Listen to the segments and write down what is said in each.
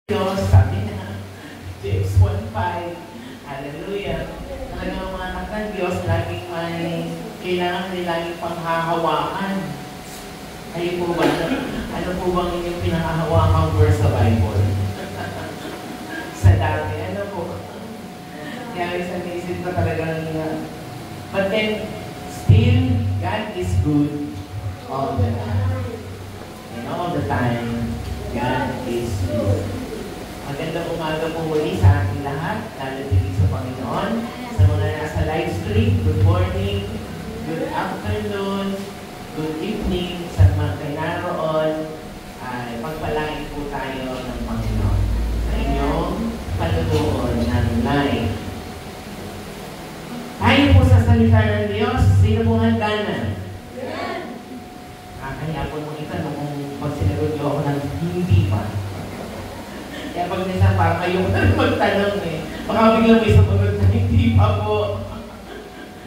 Diyos, sabi na, James 1:5, hallelujah. Talagang mga anak ng Diyos, laging may kailangan nilang panghahawakan. Kayo po ba? Ano po bang inyong pinangahawakang verse sa Bible? Sa dami, ano po? Kaya isang naisip ko talagang but then, still, God is good all the time. And all the time, God is good. Magandang umaga po muli sa ating lahat, lalatigig sa Panginoon. Sa mga nasa live stream, good morning, good afternoon, good evening, sa mga kayo naroon, ay pagpalain po tayo ng Panginoon sa inyong panunood ng live. Tayo po sa salita ng Diyos, sino po handa na? Kaya po nung itanong kung pag sinagot niyo ako ng hindi pa. Kaya pag minsan parang kayo magtanong baka biglang may sabagot na hindi pa po.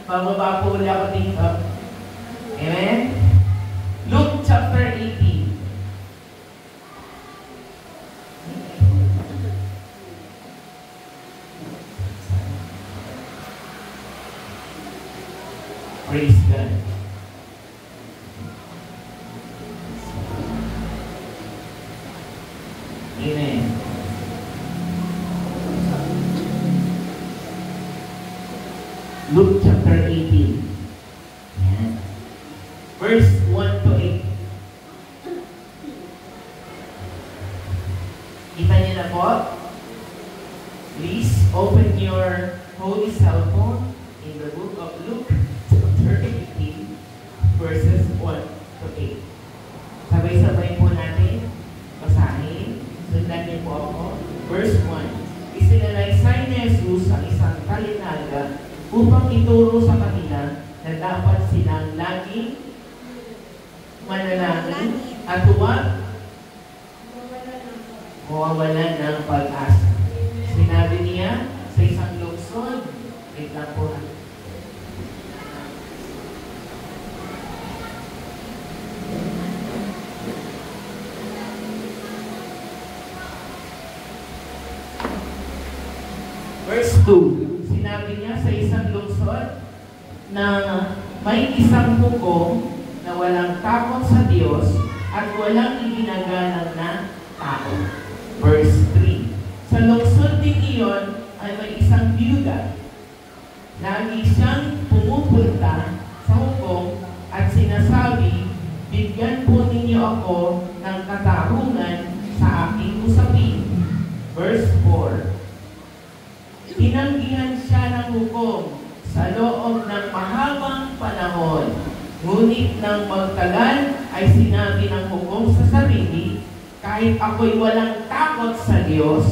Bababa po ulit ako dito. Amen? Luke chapter 18. Praise God. Amen. Luke chapter 18. Yan. Verse 1 to 8. Kita niyo na po? Please open your holy cell phone in the book of Luke chapter 18 verses 1 to 8. Sabay-sabay po natin basahin. Sundan niyo po ako. Verse 1. Isinalaysay ni Jesus ang isang talinaga upang ituro sa kanila na dapat silang laging manalangin at huwag mawawalan ng pag-asa. Sinabi niya sa isang lungsod, wait lang po. Verse 2, sinabi niya sa isang lungsod na may isang hukom na walang takot sa Diyos at walang iginagalang na tao. Verse 3, sa lungsod din iyon ay may isang biyuda. Lagi siyang pumupunta sa hukom at sinasabi, bigyan po ninyo ako ng katarungan sa aking usapin. Verse 4, tinanggihan siya ng hukom sa loob ng mahabang panahon. Ngunit nang magtagal ay sinabi ng hukom sa sarili, kahit ako'y walang takot sa Diyos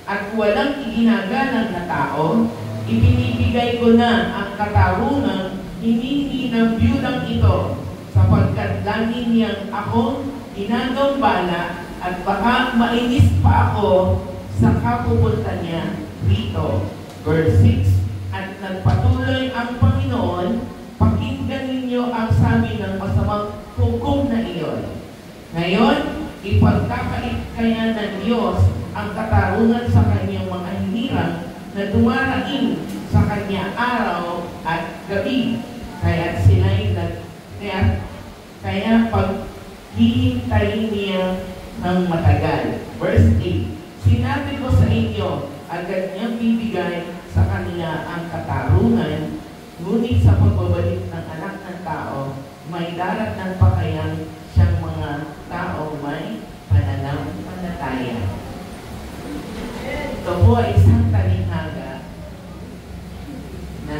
at walang iginagalang na tao, ibinibigay ko na ang katarungang hinihingi ng biyudang ito sapagkat lagi niyang akong ginagambala at baka mainis pa ako sa kapupunta niya dito. Verse 6, at nagpatuloy ang Panginoon, pakinggan ninyo ang sabi ng masamang hukom na iyon. Ngayon, ipagkakait kaya ng Diyos ang katarungan sa kanyang mga hinirang na dumaraing sa kanya araw at gabi. Kaya sila'y kaya paghihintayin niya ng matagal. Verse 8, sinabi ko sa inyo, agad niyang bibigay sa kanila ang katarungan, ngunit sa pagbabalik ng anak ng tao, may daratnan pa kayang siyang mga tao may pananampalataya. Ito po ay isang talinghaga na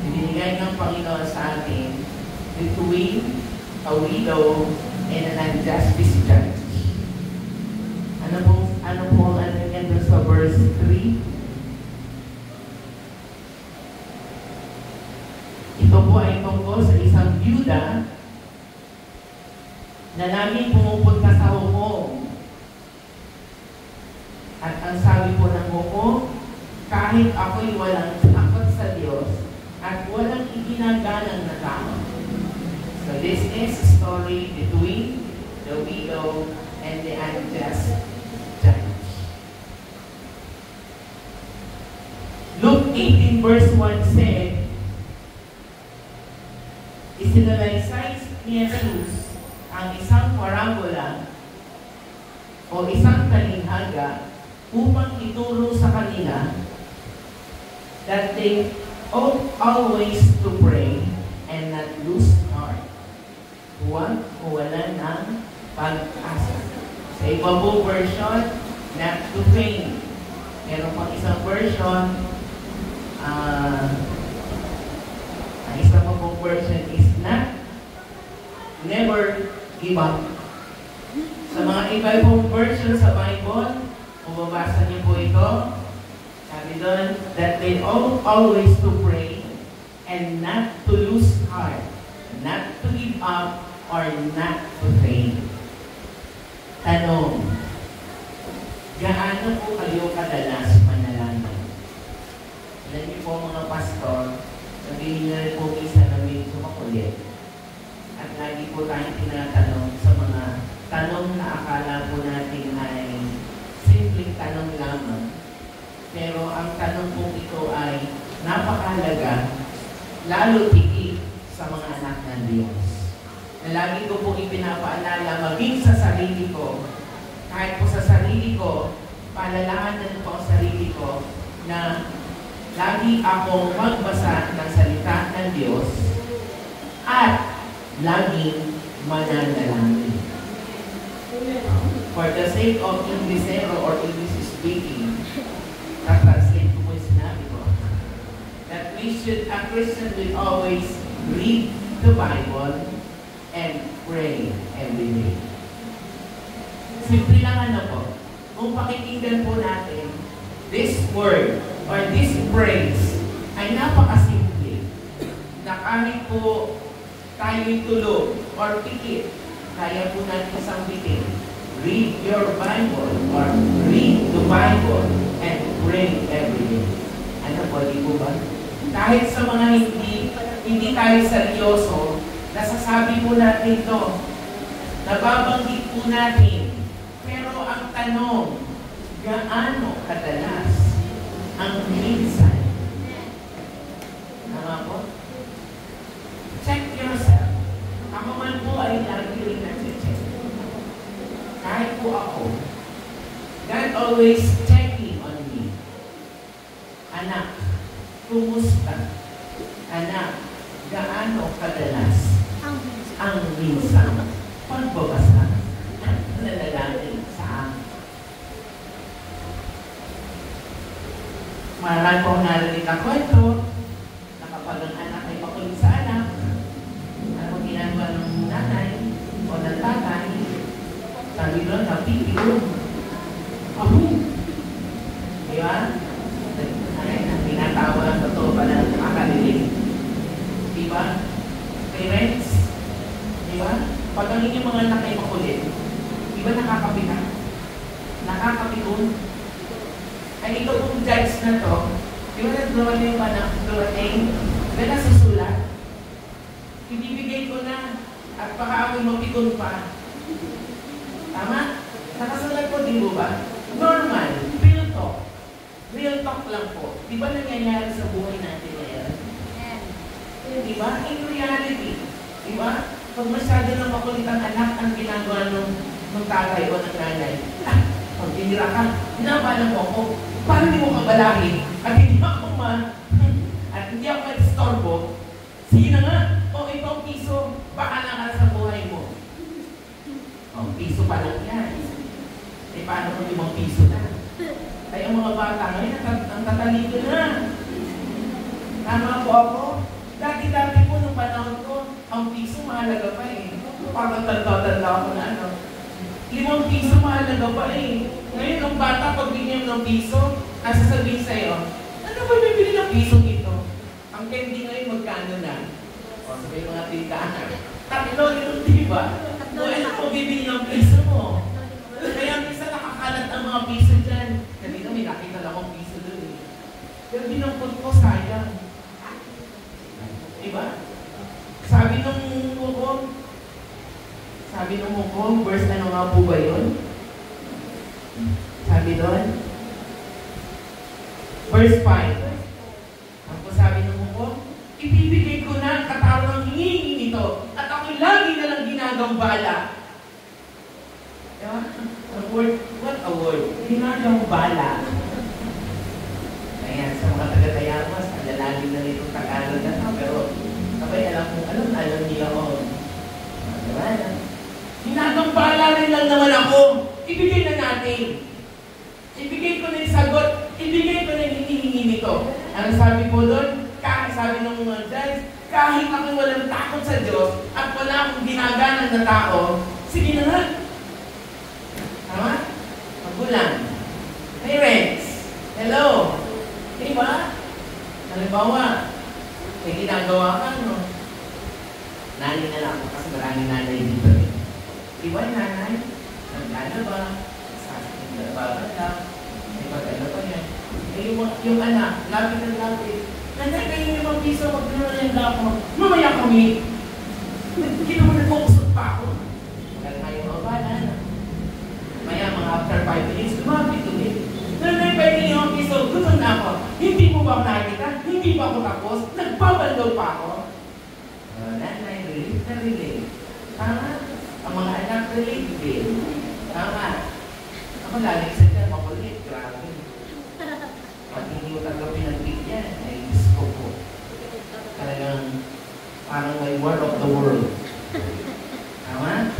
ibinigay ng Panginoon sa atin between a widow and an unjust judge. Ano po ang ano sa verse 3? Ito po ay tungkol sa isang byuda na laging pumupunta sa hukom. At ang sabi po ng hukom, kahit ako'y walang takot sa Diyos at walang iginagalang na tao. So this is a story between the widow and the unjust 18 verse 1 said, isinalaysay ni Jesus ang isang parabola o isang talinghaga upang ituro sa kanila that they ought always to pray and not lose heart. Huwag mawalan ng pag-asa. Sa iba po version, not to faint. Meron pang isang version, ang isang pang version is not, never give up. Sa mga iba-ibang version sa Bible, kung babasa niyo po ito, sabi doon, that they ought always to pray and not to lose heart, not to give up, or not to faint. Tanong, gaano po kayo kadalas manalangin? Alam niyo po mga pastor, sabihin na rin po minsan na medyo makulit. At lagi po tayong tinatanong sa mga tanong na akala po natin ay simpleng tanong lamang. Pero ang tanong po ito ay napakahalaga, lalo tigit sa mga anak ng Diyos. Na lagi ko po ipinapaalala, maging sa sarili ko, kahit po sa sarili ko, paalalahanan po ang sarili ko na lagi akong magbasa ng salita ng Diyos at laging mananalangin. For the sake of Inglesero or English speaking, translate ko po yung sinabi ko, that a Christian will always read the Bible and pray every day. Simple lang ano po, kung pakikinggan po natin, this word or this phrase ay napakasimple na kahit po tayo'y tulog or pikit, kaya po natin sambitin. Read your Bible or read the Bible and pray every day. Ano po, di po ba? Kahit sa mga hindi tayo seryoso, nasasabi po natin ito, nababanggit po natin. Pero ang tanong, gaano kadalas ang minsan? Tama po? Check yourself. Ako man po ay lagi rin nag-check. Kahit po ako, God always checking on me. Anak, kumusta? Anak, gaano kadalas ang minsan pagbabasa at nanalangin sa akin? Marami pong narinig ang kwento na kapag ang anak ay pakulit sa anak, ano ginagawa ng nanay o ng tatay, sabi doon, napipilong. Ako. Di ba? Ay, tinatawa ang totoo pa na nakakalilig. Di ba? Parents, di ba? Pag ang inyong mga anak ay makulit, di ba nakakapita? Nakakapitun? Ay, ito kung judge na to, di ba nagdrawal yung anak, dumating, di ba nasusulat? Ibibigay ko na, at baka ako'y mapikon pa. Tama? Nakasulat ko, di ba? Normal, real talk. Real talk lang po. Di ba nangyayari sa buhay natin ngayon? Di ba? In reality. Di ba? Pag masyado ng makulit ang anak ang ginagawa ng tatay o ng nanay, pag tinira ka, hinabalan mo ako, paano di mo kabalahin? At hindi ako at hindi ako ma-distorbo, sige na nga, o itong piso, bahala ka sa buhay mo. O, piso pa lang yan. Eh, paano kung 5 piso na? Ay, ang mga bata ngayon, ang tatalito na. Tama po ako. Dati-dati po, nung panahon ko, ang piso mahalaga pa eh. Parang tanda-tanda ako na ano. 5 piso mahalaga pa eh. Ngayon, ang bata, pag bigyan ng piso, nasasabihin sa'yo, ano ba bibili ng piso ito? Ang candy ngayon, magkano na? O, sabi mga tindahan. Tatlo, yun, diba? O, ano po bibili ng piso mo? Kaya minsan nakakalat ang mga piso dyan. Kanina may nakita lang akong piso doon eh. Pero binampot ko, sayang. Diba? Sabi nung hukom, verse ano nga po ba yun? Sabi doon, verse 5, ginagambala. Diba? What a word? Ginagambala. Ayan, sa mga taga-Tayamas, alalalim na nitong Tagalog na ito, pero sabay alam nila ko. Diba? Ginagambala rin lang naman ako. Ibigay na natin. Ibigay ko na yung sagot. Ibigay ko na yung hinihingi nito. Ano sabi po doon? Sabi ng mga judge, kahit ako walang takot sa Diyos at wala akong ginaganan na tao, sige na nga. Tama? Magulang. Parents, hello. Diba? Halimbawa, may ginagawa ka, no? Nanay na lang ako kasi maraming nanay dito eh. Diba nanay? Nagkana ba? Sasakit na ba lang? May pag-ano pa yan. Eh, yung anak, lapit na lapit. Nanay, kayo yung piso, magdala yung lapo. Mamaya kami. Nagkusot pa ako. Kaya kayo, bala na. Maya mga after 5 minutes, lumapit ulit. Nanay, pwede yung piso, gutom na ako. Hindi mo ba nakikita? Hindi pa ako tapos? Nagpapalaw pa ako. Nanay, relief na relief. Tama. Ang mga anak, relief din. Tama. Ako lagi sa dyan, makulit. Grabe. Pag hindi mo tanggapin ang bigyan, ay gusto ko. Talagang parang may war of the world. Tama?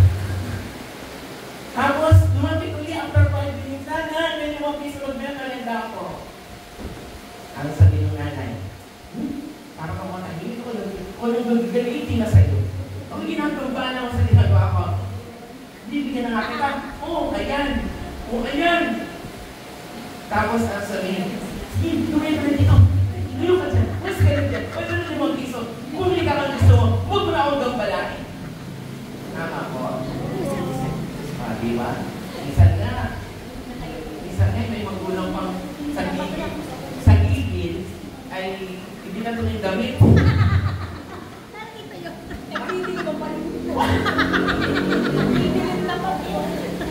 Tapos, lumapit ulit after 5 minutes. Nanay, may 5 piso magmaya kalenda ako. Ano sabi ng nanay? Parang ako matahimik ko. Kung nagagalitin na sa'yo. Ang ginagawa na ako sa ginagawa ko. Bibigyan na nga kita. Oo, ayan. Oo, ayan. Tapos, ang sabihin, sige, tumay ka na dito. Ngayon ka dyan. Mas ka na dyan. Pwede na 5 piso. Bumili ka kang gusto mo. Huwag mo na akong gambalain. Tama po. Diba? Minsan nga, may magulang pang sa gigil ay hindi na ito yung damit. Nakita yun. Hindi ko pa rin.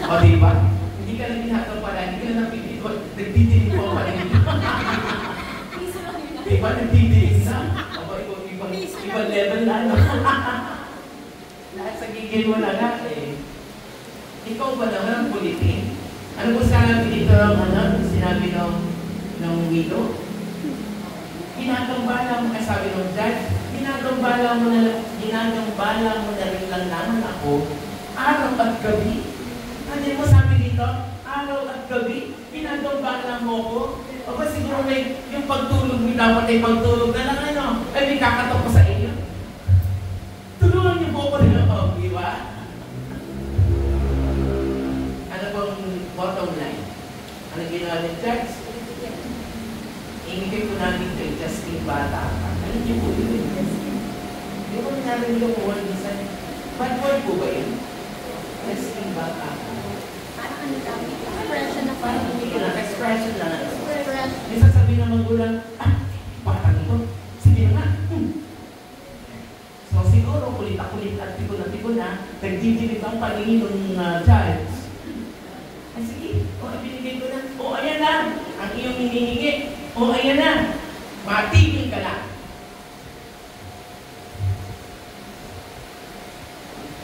O diba? Hindi ka lang ginagawa pala, hindi ka lang nagtitinig po pala. Diba? Nagtitinig na? Ibang level na. Lahat sa gigil mo na nga eh. Ikaw ba naman ang kulitin? Ano po sinabi dito ang sinabi ng widow? Ginagambala mo, sabi ng judge, ginagambala mo na rin lang naman ako, araw at gabi. Ano mo sabi dito? Araw at gabi, ginagambala mo ko. O ba siguro may yung pagtulog mo dapat ay pagtulog na lang ano? Ay may kakatok ko sa inyo. Tulungan niyo po ko nila ako, di ba? Ano bang bottom line? Ano ginawa ng church? Ingipin ko namin kay Justin Bata. Ano niyo po yun? Hindi ko narinig yung word minsan. Bad word po ba yun? Justin Bata. Parang ano daw? Expression na parang hindi ko lang. Expression lang. Expression. May sasabihin ng magulang, bata nito. Sige na. So siguro, kulit-kulit at tikon na, nagdidilig ang paningin ng judge. Ay sige, ibinigay ko na. Ayan na, ang iyong hinihingi. Ayan na, matigil ka na.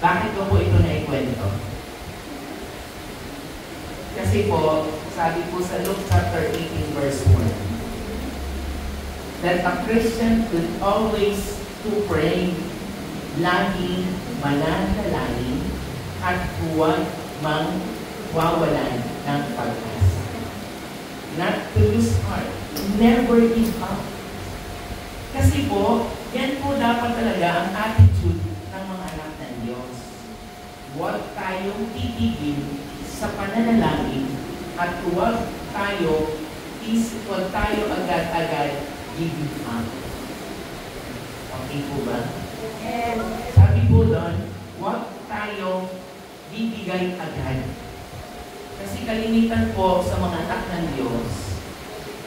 Bakit ko po ito naikwento? Kasi po, sabi po sa Luke chapter 18 verse 1, that a Christian should always to pray, laging mananalangin, at huwag wawalan ng pag-asa. Not to lose heart. Never give up. Kasi po, yan po dapat talaga ang attitude ng mga anak ng Diyos. Huwag tayong titigil sa pananalangin at huwag tayo agad-agad giving up. Okay po ba? Sabi po doon, huwag tayo bibigay agad. Kasi kalimitan po sa mga anak ng Diyos,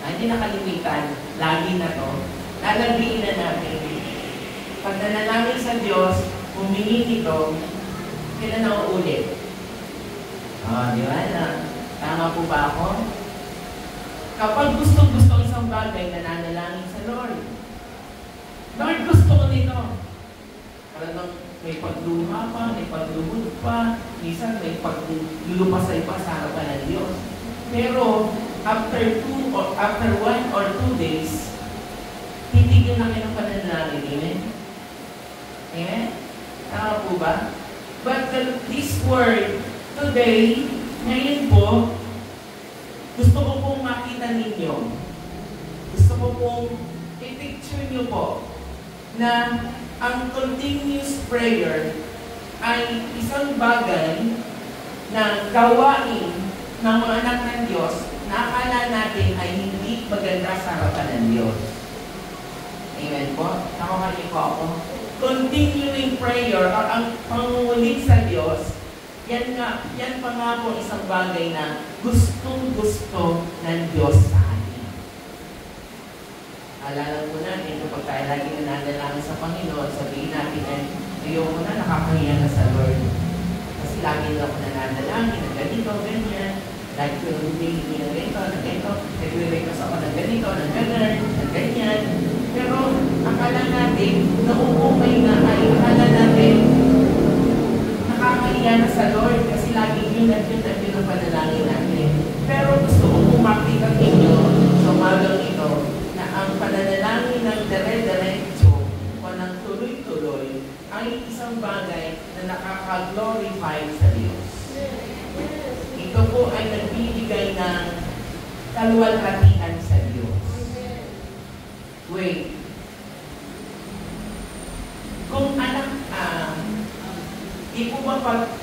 hindi na kalimitan, lagi na to, lalagriin na natin. Pag nanalangin sa Diyos, humingi nito, kailan na uulit? Di ba na? Tama po ba ako? Kapag gusto isang bagay, nananalangin sa Lord. Lord, gusto ko nito. Talagang may pagluha pa, may pagluhod pa, minsan may paglulupasay pa sa harapan ng Diyos. Pero after 1 or 2 days, titigil na kayo ng pananalangin. Amen? Amen? Tama po ba? But this word today, ngayon po, gusto ko pong makita ninyo. Gusto ko pong i-picture nyo po na ang continuous prayer ay isang bagay na gawain ng mga anak ng Diyos na akala natin ay hindi maganda sa harapan ng Diyos. Amen po? Nakuha niyo po ako. Continuing prayer or ang pangungulit sa Diyos, yan pa nga po isang bagay na gustong-gusto ng Diyos sa atin. Alala po natin, kapag tayo lagi nananalangin sa Panginoon, sabihin natin ay, ayoko na, nakakahiya na sa Lord. Kasi lagi na ako nananalangin, na ganito, ganyan. Lagi ko humihingi ng ganito, ng ganito. Nagre-request ako ng ganito, ng ganyan, ng ganyan. Pero akala natin, nauumay na ay akala natin, nakakahiya na sa Lord kasi lagi yun at yun ang panalangin natin. Pero gusto ko pumakita ninyo sa umagang ito na ang pananalangin ng dire-diretso o ng tuloy-tuloy ay isang bagay na nakaka-glorify sa Diyos. Ito po ay nagbibigay ng kaluwalhatian sa Diyos. Wait. Kung anak, di po ba pag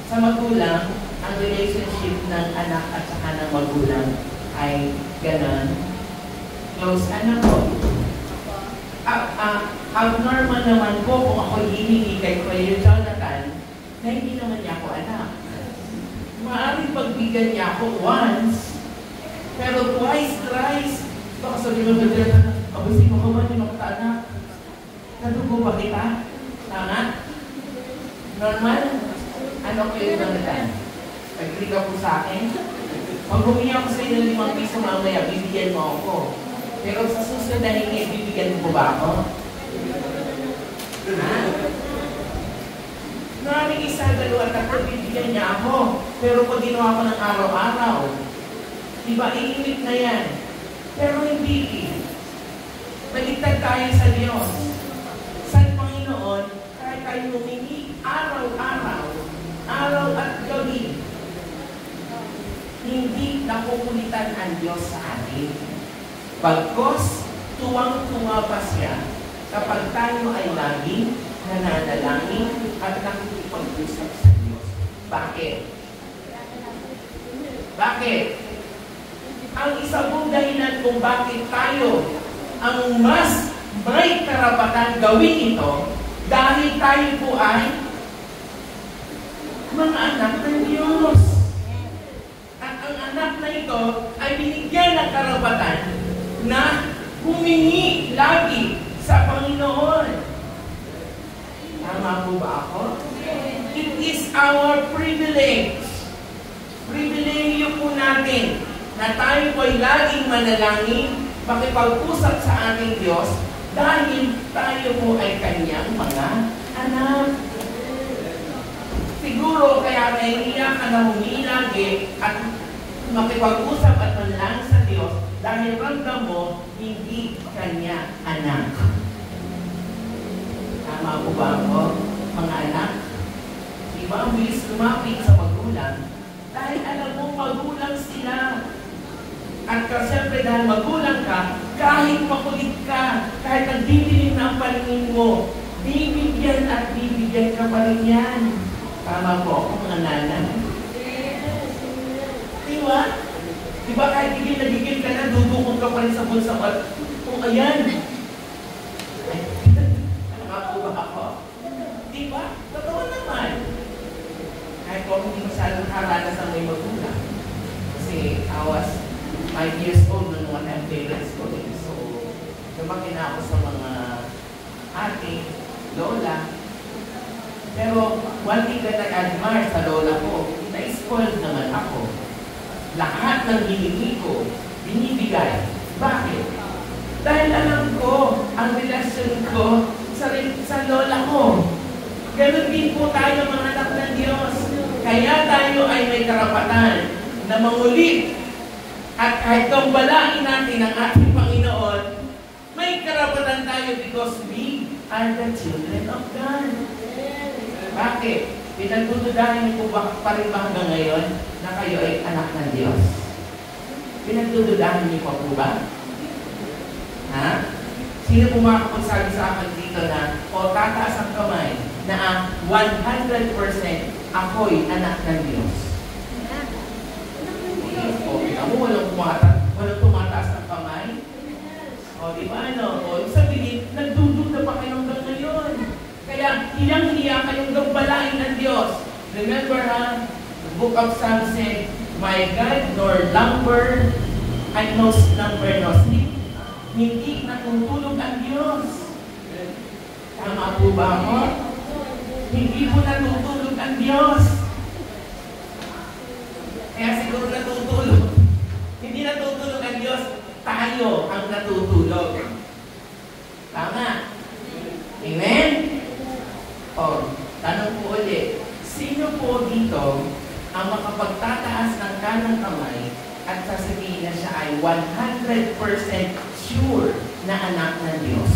sa magulang, ang relationship ng anak at saka ng magulang ay ganon? Close, ano po? Abnormal naman po kung ako hihingi kay Kuya Jonathan na hindi naman niya ako anak. Maaaring pagbigyan niya ako once, pero twice, thrice, baka sabihin mo ba abusin mo ka ba, hindi mo kita anak? Nadugo ba kita? Tama? Normal? Ano kayo Jonathan? Agree ka po sa akin? Pag humingi ako sa inyo ng 5 piso mamaya, bibigyan mo ako. Pero sa susunod na hingi, bibigyan mo ba ako? Ha? Maraming isa, dalawa, tatlo, bibigyan niya ako. Pero pag ginawa ko ng araw-araw, diba, iinit na yan. Pero hindi. Baligtad tayo sa Diyos. Sa Panginoon, kahit tayo humingi araw-araw, araw at gabi, hindi nakukulitan ang Diyos sa atin. Pagkos, tuwang-tuwa pa siya kapag tayo ay laging nananalangin at nakikipag-usap sa Diyos. Bakit? Bakit? Ang isa pong dahilan kung bakit tayo ang mas may karapatan gawin ito dahil tayo po ay mga anak ng Diyos. At ang anak na ito ay binigyan ng karapatan na humingi lagi sa Panginoon. Tama po ba ako? It is our privilege. Pribilehiyo po natin na tayo po ay laging manalangin, makipag-usap sa ating Diyos dahil tayo po ay Kanyang mga anak. Siguro kaya nahihiya ka na humingi lagi at makipag-usap at manalangin sa Diyos dahil ramdam mo hindi Kanya anak. Tama po ba ako, mga anak? Diba ang bilis lumapit sa magulang? Dahil alam mo, magulang sila. At siyempre dahil magulang ka, kahit makulit ka, kahit nagdidilim na ang paningin mo, bibigyan at bibigyan ka pa rin yan. Tama po ako, mga nanay. Diba? Diba kahit gigil ka na, dudukot ka pa rin sa bulsa at kung ayan. Tama po ba ako? Diba? Totoo naman. Kahit po hindi masyadong nakaranas ang may magulang. Kasi I was 5 years old nung mga parents ko. So, lumaki na ako sa mga ate, lola. Pero one thing that I admire sa lola ko, na-spoiled naman ako. Lahat ng hiningi ko, binibigay. Bakit? Dahil alam ko, ang relasyon ko sa lola ko. Ganon din po tayo mga anak ng Diyos. Kaya tayo ay may karapatan na mangulit. At kahit tumbalain natin ang ating Panginoon, may karapatan tayo because we are the children of God. Bakit? Pinagdududahan niyo po pa rin ba hanggang ngayon na kayo ay anak ng Diyos? Pinagdududahan niyo pa po ba? Ha? Sino po makakapagsabi sa akin dito na o tataas ang kamay na 100% ako'y anak ng Diyos? O, mo walang tumataas ng kamay? O, di ba ano? O, sabihin, nagdududa pa kayo hanggang ngayon. Kaya, hiyang-hiya kayong gambalain ng Diyos. Remember ha, the book of Psalms said, my God, nor lumber, and no number, no sleep. Hindi natutulog ang Diyos. Tama po ba ako? Hindi po natutulog ang Diyos. Kaya siguro natutulog. Hindi natutulog ang Diyos, tayo ang natutulog. Tama? Amen? O, tanong po ulit, sino po dito ang makapagtataas ng kanang kamay at sasabihin na siya ay 100% sure na anak ng Diyos?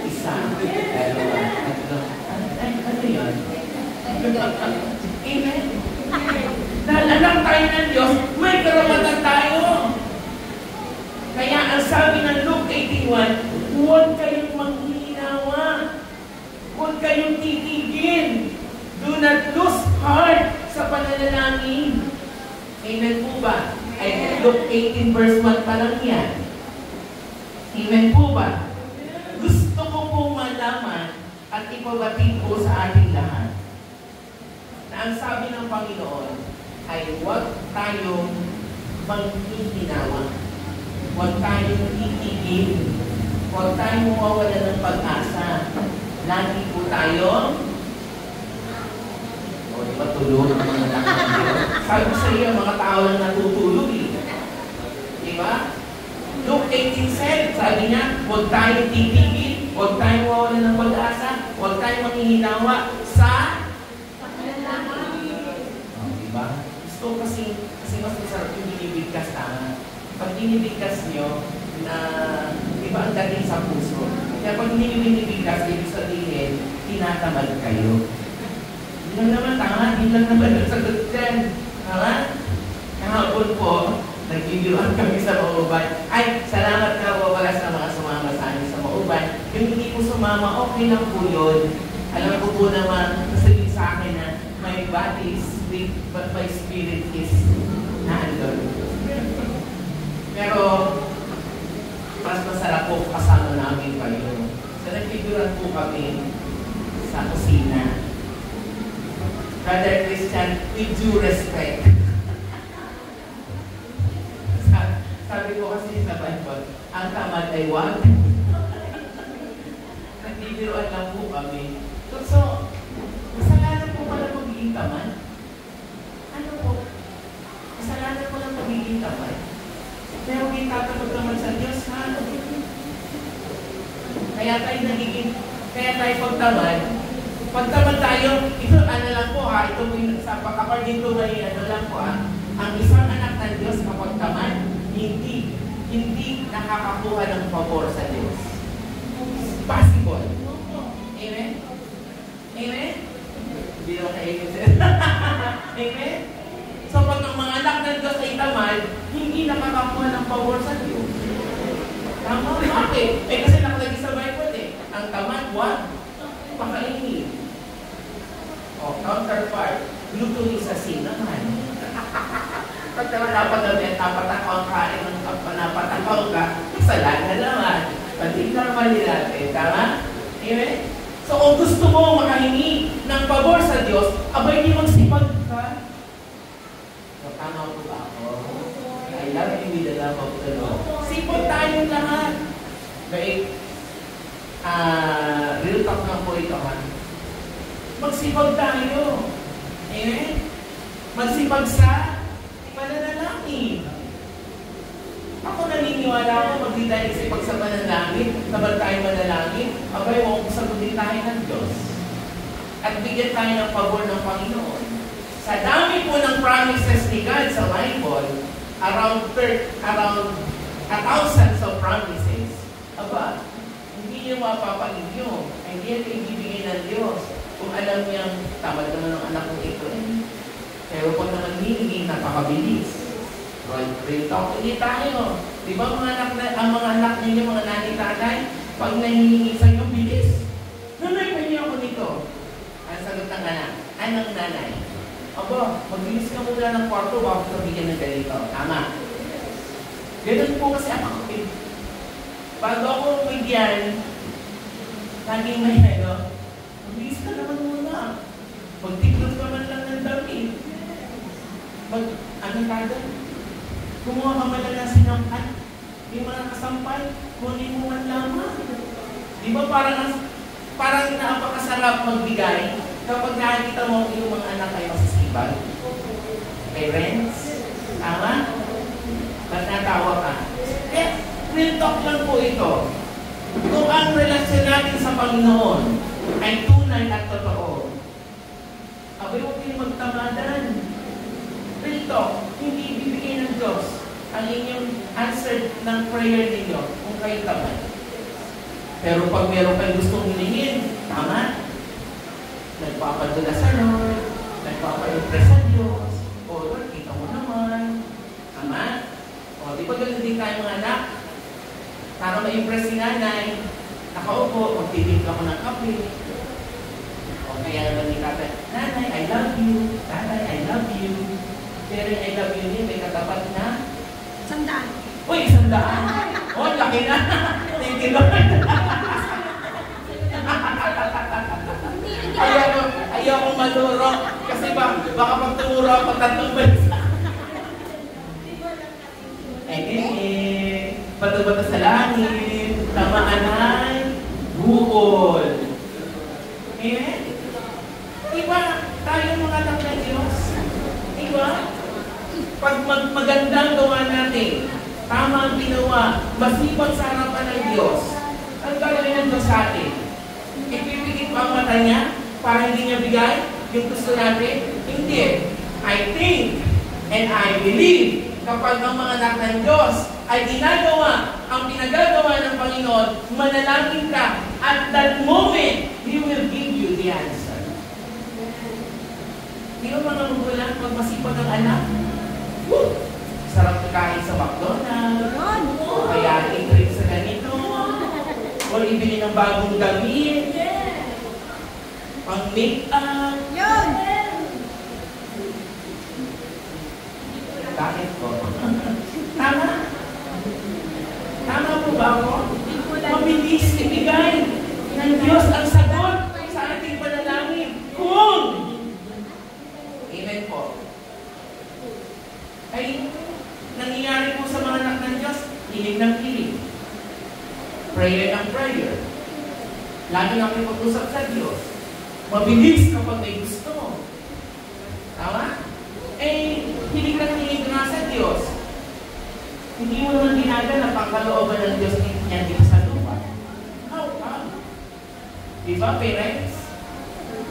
Isa, dalawa, tatlo. Ano yun? Amen? Dahil anak tayo ng Diyos, may karapatan tayo. Kaya ang sabi ng Luke 18:1, huwag kayong manghihinawa. Huwag kayong titigil. Do not lose heart sa pananalangin. Amen po ba? Ay Luke 18 verse 1 pa lang yan. Amen po ba? Gusto ko po malaman at ipabatid po sa ating lahat na ang sabi ng Panginoon ay huwag tayong manghihinawa. Huwag tayong titigil. Huwag tayong mawawala ng pag-asa. Lagi po tayo o di ba tulog ang mga anak ng Diyos? Sabi ko sa iyo, mga tao lang natutulog eh. Di ba? Luke 18 said, sabi niya, huwag tayong titigil, huwag tayong mawawala ng pag-asa, huwag tayong manghihinawa sa diba? Gusto kasi mas masarap yung binibigkas tama. Pag binibigkas nyo, na diba ang dating sa puso. Kaya pag hindi nyo binibigkas, ibig sabihin, tinatamad kayo. Hindi lang naman tama, hindi lang naman ang sagot dyan. Tama? Kahapon po, nagbibiruan kami sa Mauban. Ay, salamat ka po pala sa mga sumama sa amin sa Mauban. Yung hindi po sumama, okay lang po yun. Alam ko po naman, nasabihin sa akin na my body is weak, but my spirit is naandun. Pero, mas masarap po kasama namin kayo. So, nagfiguran po kami sa kusina. Brother Christian, with due respect. Sabi ko kasi sa Bible, ang tamad ay wag. Nagbibiruan lang po kami. So, kasalanan po pala magiging tamad? Ano po? Kasalanan po lang magiging tamad? Pero may tatanong naman sa Diyos, ha? Kaya tayo pagtamad tayo, ito ano lang po ha, ito po yung kapag dito may ano lang po ha, ang isang anak ng Diyos kapag tamad, hindi nakakakuha ng pabor sa Diyos. Possible. Amen? Amen? Hindi naman ka-amen sir. Amen? So pag ang mga anak ng Diyos ay tamad, hindi nakakakuha ng pabor sa Diyos. Tama? Bakit? Kasi nakalagay sa Bible ang tamad, wag. Pakainin. O, counterpart, gluttony sa sin naman. Pag napatakaw ang kain ng napatakaw ka, kasalanan na naman. Pati normal natin. Tama? Amen? So kung gusto mo makahingi ng pabor sa Diyos, abay niyo magsipag ka. So, tama po ba ako? I love you with the love of the Lord. Sipag tayong lahat. Okay? Real talk na po ito ha. Magsipag tayo. Amen? Magsipag sa pananalangin. Ako naniniwala ako magdidalik sipag sa pananalangin, kapag tayo manalangin, abay, huwag sagutin tayo ng Diyos. at bigyan tayo ng pabor ng Panginoon. Sa dami po ng promises ni God sa Bible, around thousands of promises, aba, hindi niyo mapapagin yun. Hindi yan ibibigay ng Diyos. Kung alam niyang tamad naman ng anak ko ito Pero kung naman hihingi, napakabilis. Real talk ulit tayo. Di ba ang mga anak ninyo, mga nanay-tatay, pag nahihingi sa inyo, bilis. Nanay, pwede ako nito. Ang sagot ng anak, anong nanay? Aba, magbilis ka muna ng kwarto bago ka bigyan ng ganito. Tama. Ganun po kasi ako. Bago ako bigyan, laging may magbilis ka naman muna. Magtiklot ka man lang ng damit. Ano tayo? Kumuha ka man lang ng sinampan. Yung mga kasampay, kunin mo man lamang. Di ba parang napakasarap magbigay kapag nakikita mo yung mga anak ay masisipag? Parents? Tama? Ba't natawa ka? Real talk lang po ito. Kung ang relasyon natin sa Panginoon ay tunay at totoo, abay huwag kayo magtamadan. Real talk, hindi bibigay ng Diyos ang inyong answer ng prayer ninyo kung kayo tamad. Pero pag meron kayong gustong hilingin, tama? Nagpapadula sa Lord, nagpapa-impress sa Diyos, o Lord, kita mo naman, tama? O, di ba ganun din tayo mga anak? Para ma-impress si nanay, nakaupo, magtitimpla ko ng kape. O kaya naman ni tatay, nanay, I love you. Tatay, I love you. Pero I love you niya, may katapat na 100. Uy, 100! Oh, laki na! Thank you, Lord! Ayaw kong maturo. Kasi baka pag tumuro ako tatlong bansa. Bato-bato sa langit, tamaan buol. Amen? Diba? Tayo mga anak ng Diyos. Diba? Pag magandang gawa natin, tama ang ginawa, masipag sa harapan ng Diyos, ang gagawin ng Diyos sa atin? Ipipigit pa ang mata niya para hindi niya bigay yung gusto natin? Hindi. I think and I believe kapag ang mga anak ng Diyos ay ginagawa ang pinagagawa ng Panginoon, manalangin ka, at that moment, He will give you the answer. Di ba mga magulang, pag masipag ang anak, sarap kain sa McDonald's, o kaya i-trip sa ganito, o ibili ng bagong damit, pang make-up. Yun! Bakit po? Tama? Tama po ba ako? Mabilis ibigay ng Diyos ang sagot sa ating panalangin. Kung amen po. Ay, nangyayari po sa mga anak ng Diyos, hiling ng hiling. Prayer ng prayer. Lagi namin pag-usap sa Diyos. Mabilis kapag may gusto. Tama? Hiling ng hiling na sa Diyos. Hindi mo naman ginagana pangkalooban ng Diyos niya dito sa lupa. How come? Diba, parents?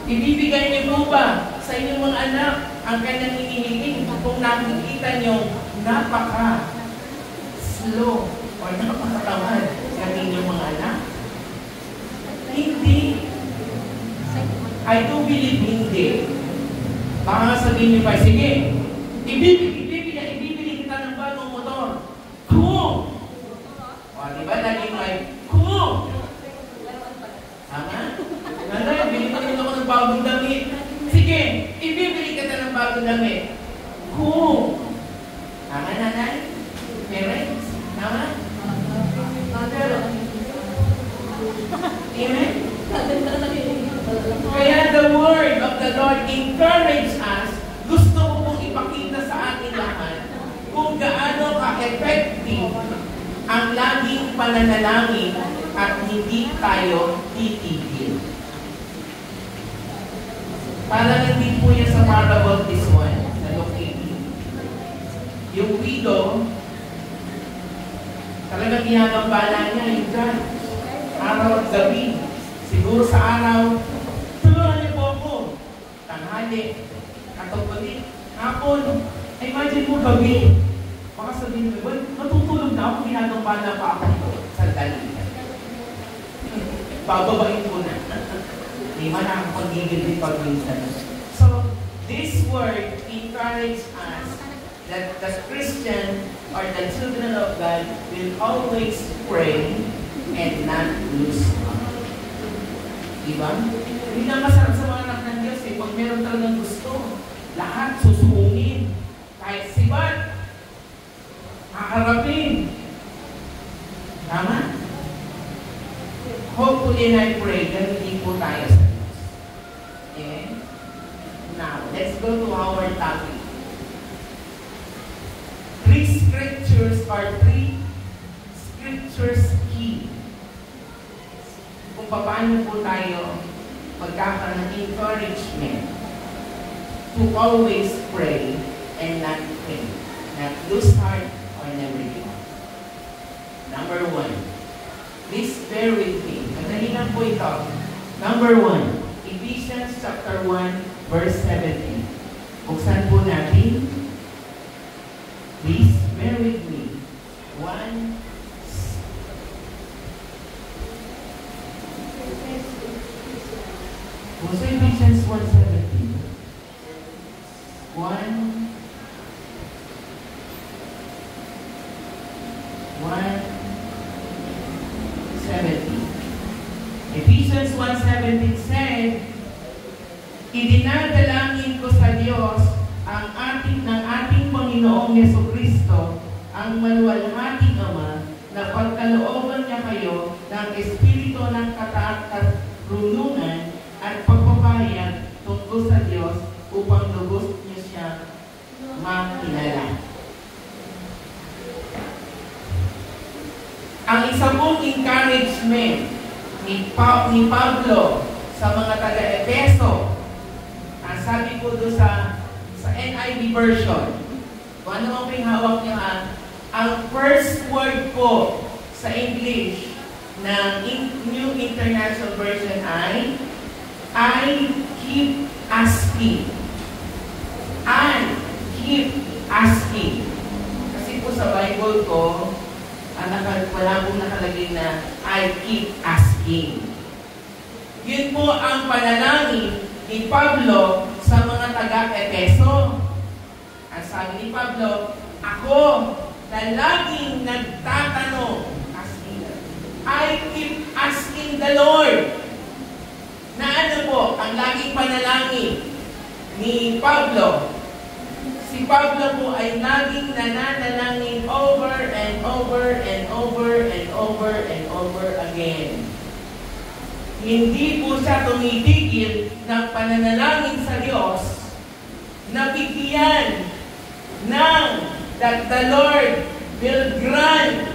Ibibigay niyo po ba sa inyong mga anak ang kanyang hinihiling kung nakikita niyo napaka-slow o napakatamad ng inyong mga anak? Hindi. I do believe hindi. Baka sabihin niyo pa, sige, ibibili kita ng bagong motor. Cool! O, diba naging may cool? Tama? Nanay, bili pa rin ako ng bagong damit. Sige, ibibili kita ng bagong damit. Cool! Tama, nanay? Parents? Tama? Pero, amen? Kaya the word of the Lord encourage us, gusto ko pong ipakita sa ating lahat kung gaano ka-effective ang laging pananalangin at hindi tayo titigil. Para lang din po yan sa parable this one, sa Luke 18. Yung widow, talagang ginagambala niya yung God. Araw at gabi. Siguro sa araw, tulungan niyo po ako. tanghali, katugulit, hapon. Imagine mo gabi. Baka sabihin mo, well, matutulog na ako, ginagambala pa ako ito. Sandali. Bababain ko na. Di man ako pag-gigil pag minsan. So, this word encourages us that the Christian or the children of God will always pray and not lose heart. Diba? Hindi na masarap sa mga anak ng Diyos eh. Pag meron talagang gusto, lahat susuungin. Kahit sibat, haharapin. Tama? Hopefully and I pray, ganun din po tayo sa Diyos. Okay? Now, let's go to our topic. Three scriptures key. Kung paano po tayo magkakaroon ng encouragement to always pray and not faint, not lose heart or never give up. Number 1. Please bear with me. Madali lang po ito. Number 1. Ephesians chapter 1 verse 17. Buksan po natin. Please bear with me. 1. What's Ephesians 1:17? 1:17. Ephesians 1:17 said, idinadalangin ko sa Diyos ang ating Panginoong Yesukristo, ang maluwalhating Ama, na pagkalooban niya kayo ng espiritu ng katarungan at pagpapahayag tungkol sa Diyos upang lubos niyo siya makilala. Ang isa pong encouragement ni Pablo sa mga taga-Efeso, ang sabi ko doon sa NIV version, kung ano ang pinahawak niyo ang first word ko sa English ng New International Version ay I keep asking. I keep asking. Kasi po sa Bible ko, wala pong nakalagay na I keep asking. Yun po ang panalangin ni Pablo sa mga taga-Efeso. Ang sabi ni Pablo, ako na laging nagtatanong, I keep asking the Lord. Na ano po, ang laging panalangin ni Pablo. Si Pablo po ay laging nananalangin over and over and over and over and over again. Hindi po siya tumitigil ng pananalangin sa Diyos na bigyan ng that the Lord will grant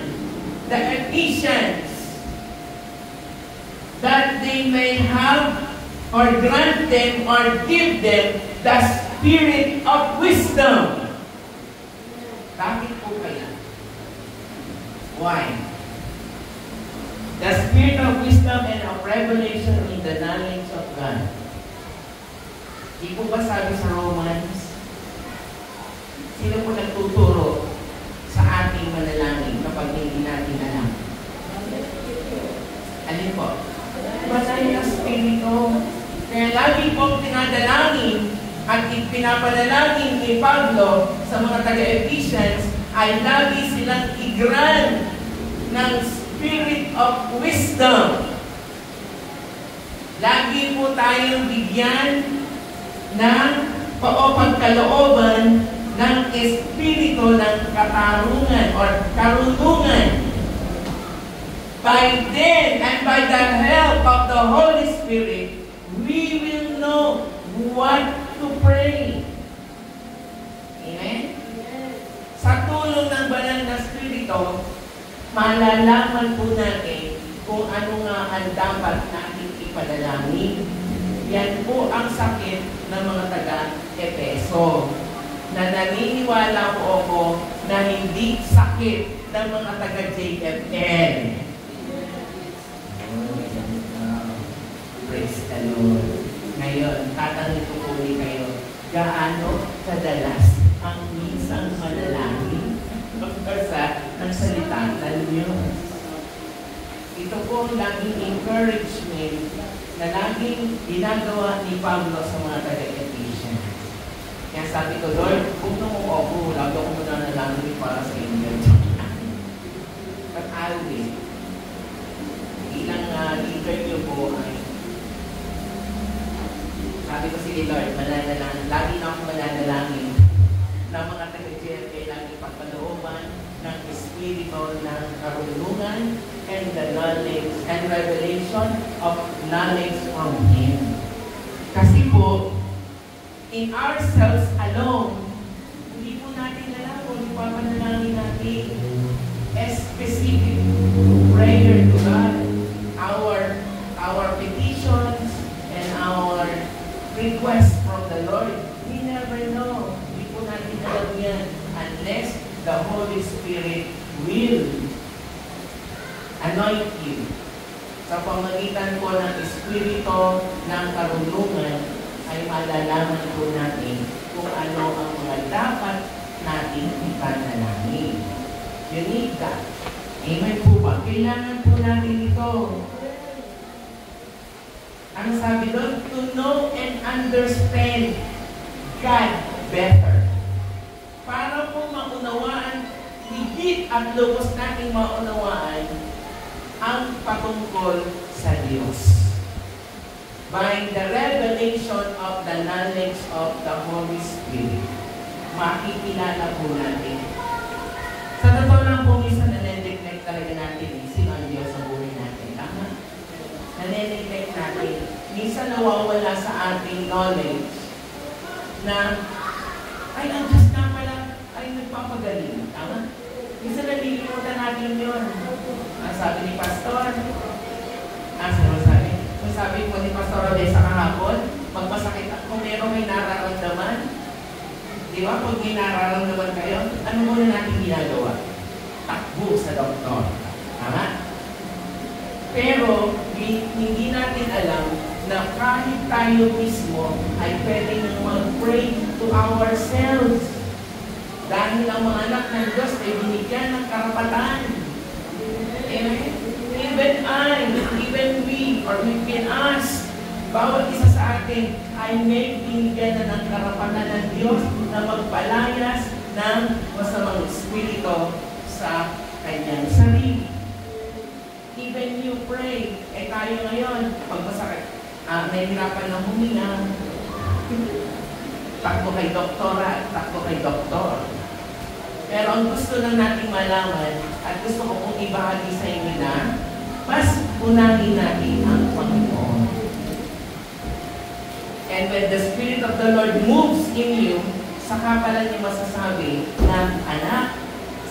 the Ephesians that they may have or grant them or give them the spirit of wisdom. Bakit po kaya? Why? The spirit of wisdom and of revelation in the knowledge of God. Di po ba sabi sa Romans, sino po nagtuturo sa ating manalangin kapag hindi natin alam? Alin po? Banal na Espiritu. Kaya lagi pong tinadalangin at pinapanalangin ni Pablo sa mga taga-Ephesians ay lagi silang i-grant ng spirit of wisdom. Lagi po tayong bigyan ng pagkalooban ng espiritu ng katarungan or karunungan. By then and by the help of the Holy Spirit, we will know what to pray. Amen? Sa tulong ng banal na Espiritu, malalaman po natin kung ano nga ang dapat natin ipadalangin. Yan po ang sakit ng mga taga-Efeso. Na naniniwala po ako na hindi sakit ng mga taga-JFL. Praise the Lord. Ngayon, tatanungin ko po ulit kayo, gaano kadalas ang minsang manalangin pagkasa ng salita ng Diyos? Ito po ang laging encouragement na laging ginagawa ni Pablo sa mga taga-Ephesians. Kaya sabi ko, Lord, kung nung ako, lalo ko muna nalangin para sa inyo. But I will. Ilang interview po ay sabi ko, sige Lord, mananalangin. Lagi na ako mananalangin na mga taga-GFA lagi pagpalooban ng espiritu ng karunungan and the knowledge and revelation of knowledge from Him. Kasi po, in ourselves alone, hindi po natin alam kung ipapanalangin natin a specific prayer to God. Our petitions and our requests from the Lord, we never know. Hindi po natin alam yan unless the Holy Spirit will anoint you. Sa pamagitan po ng Espiritu ng karunungan ay malalaman po natin kung ano ang mga dapat nating ipanalangin. You need that. Amen po ba? Kailangan po natin ito. Ang sabi doon, to know and understand God better. Para po maunawaan, higit at lubos nating maunawaan ang patungkol sa Diyos. By the revelation of the knowledge of the Holy Spirit, makikilala po natin. Sa totoo lang po, minsan nanenneglect talaga natin sino ang Diyos sa buhay natin. Tama? Nanenneglect natin. Minsan nawawala sa ating knowledge na ay, ang Diyos na pala ay nagpapagaling. Tama? Minsan nalilimutan natin yun. Ang sabi ni Pastor, sabi po ni Pastor Odessa kahapon, magmasakit at kung meron may nararamdaman, di ba? Pag may nararamdaman kayo, ano muna natin ginagawa? Takbo sa doktor. Tama? Pero, hindi natin alam na kahit tayo mismo ay pwede nang mag-pray to ourselves. Dahil ang mga anak ng Diyos ay binigyan ng karapatan. Amen? Even we, or we can ask, bawat isa sa atin ay may binigyan na ng karapatan ng Diyos na magpalayas ng masamang espiritu sa kanyang sarili. Even you pray, tayo ngayon, pag masakit, nahihirapan ng huminga, takbo kay doktora, takbo kay doktor. Pero ang gusto lang natin malaman, at gusto ko kong ibahagi sa inyo na, mas unahin natin ang Panginoon. And when the Spirit of the Lord moves in you, saka pala niyo masasabi na, anak,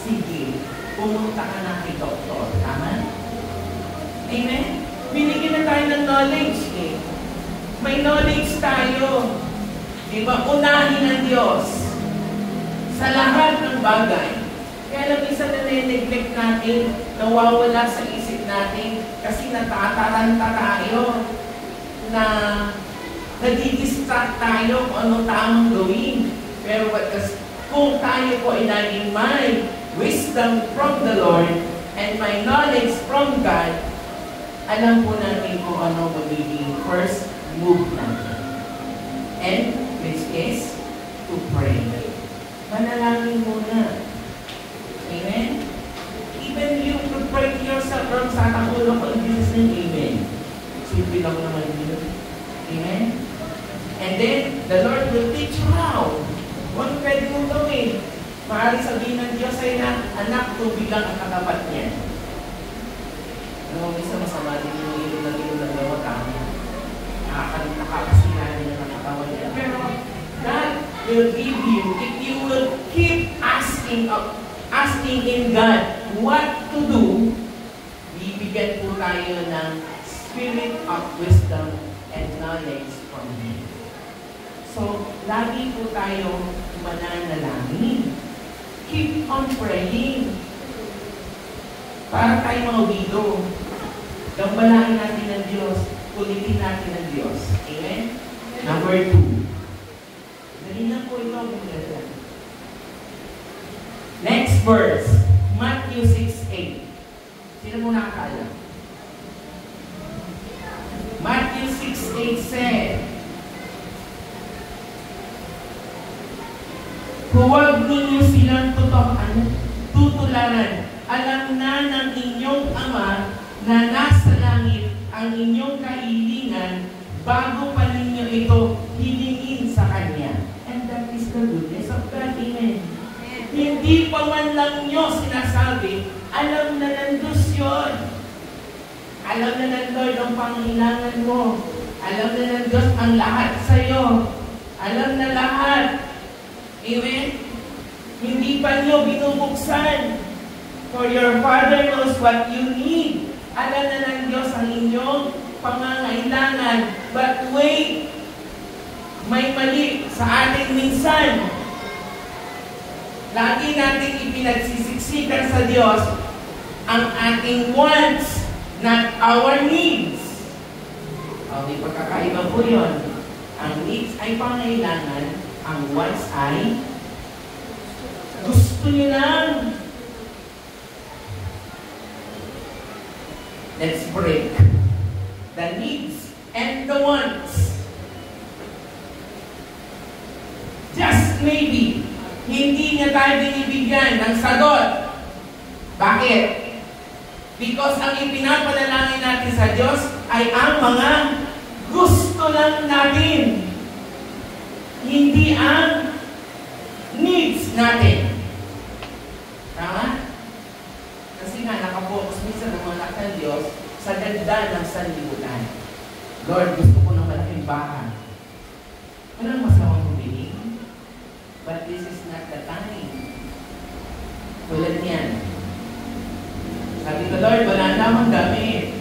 sige, pumunta ka na kay doktor. Tama? Amen? Binigyan na tayo ng knowledge eh. May knowledge tayo. Diba? Unahin ng Diyos sa lahat ng bagay. Kaya lang isa na neglect natin, nawawala sa isip natin kasi natataranta tayo na nadidistract tayo kung anong tamang gawin. Pero kung tayo po ay laging may wisdom from the Lord and may knowledge from God, alam po natin kung ano magiging first move natin. And which is to pray. Manalangin muna. Amen? Even you could pray to yourself from sa takulong ko in Jesus' name. Amen. Simple lang naman yun. Amen? And then, the Lord will teach you how. Huwag pwede mong gawin. Maaari sabihin ng Diyos ay na, anak, tubig lang ang katapat niya. Ano, isa masama din yung ilong ng gawa kami. Nakakasilanin niya ng katawan niya. Pero, God will give you, if you will keep asking in God what to do, bibigyan po tayo ng spirit of wisdom and knowledge from Him. So, lagi po tayo mananalangin. Keep on praying. Para tayo mga widow. Gambalain natin ng Diyos. Kulitin natin ng Diyos. Amen? Number 2. Dali na po ito. Next verse. Matthew 6:8. Sino mo nakakala? Matthew 6:8 said, huwag ninyo silang tutularan. Alam na ng inyong Ama na nasa langit ang inyong kailingan bago pa ninyo ito hilingin sa Kanya. And that is the goodness of God. Amen. Hindi pa man lang nyo sinasabi, alam na ng Diyos yun. Alam na ng Lord ang pangailangan mo. Alam na ng Diyos ang lahat sa'yo. Alam na lahat. Amen? Hindi pa nyo binubuksan. For your Father knows what you need. Alam na ng Diyos ang inyong pangangailangan. But wait, may mali sa ating minsan. Lagi nating ipinagsisiksikan sa Diyos ang ating wants, not our needs. May pagkakaiba po yun. Ang needs ay pangailangan, ang wants ay gusto nyo lang. Let's break the needs and the wants. Just maybe, hindi niya tayo binibigyan ng sagot. Bakit? Because ang ipinapanalangin natin sa Diyos ay ang mga gusto lang natin. Hindi ang needs natin. Tama? Kasi nga, nakapokus minsan ng mga anak ng Diyos sa ganda ng sanlibutan. Lord, gusto ko ng malaking bahay. Walang masamang humiling. But this is not the time. Tulad niyan. Sabi ko, Lord, wala namang damit.